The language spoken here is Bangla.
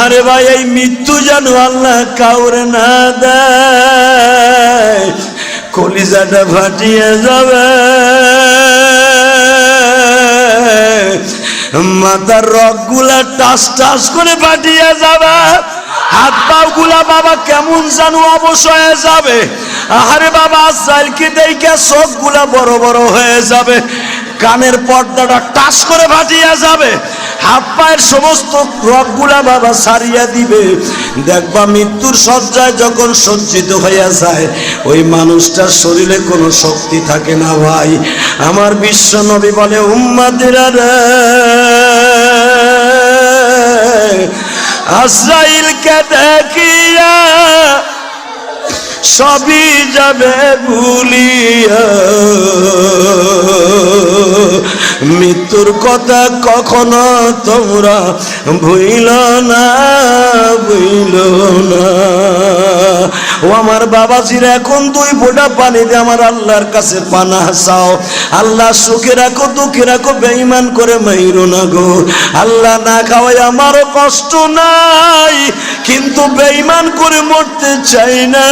আরে ভাই, এই মৃত্যু যেন আল্লাহ কাউরে না দেয়, কলিজাটা ফাটিয়ে যাবে, মাথার রগগুলা টাস টাস করে ফাটিয়ে যাবে, হাত পা গুলা বাবা কেমন জানো অবশ হয়ে যাবে। আরে বাবা, আজরাইলকে দেখে চোখ গুলা বড় বড় হয়ে যাবে, কানের পর্দাটা টাস করে ফাটিয়ে যাবে, হাত পায়ের সমস্ত রগগুলা বাবা ছাড়িয়ে দিবে। দেখবা মৃত্যুর শয্যায় যখন সজ্জিত হইয়া যায়, ওই মানুষটার শরীরে কোনো শক্তি থাকে না। ভাই আমার বিশ্ব নবী বলে, উম্মতেরা রে, আজরাইলকে দেখিয়া সবই যাবে ভুলিয়া, মৃত্যুর কথা কখনো তোমরা ভুইল না, ভুইল না। ও আমার বাবাজিরা, এখন দুই ফোঁটা পানি দিয়ে আমার আল্লাহর কাছে পানাহ চাও। আল্লাহ সুখে রাখো, দুঃখে রাখো, বেঈমান করে মাইরো না গো। আল্লাহ না খাওয়াই আমারও কষ্ট নাই, কিন্তু বেঈমান করে মরতে চাই না।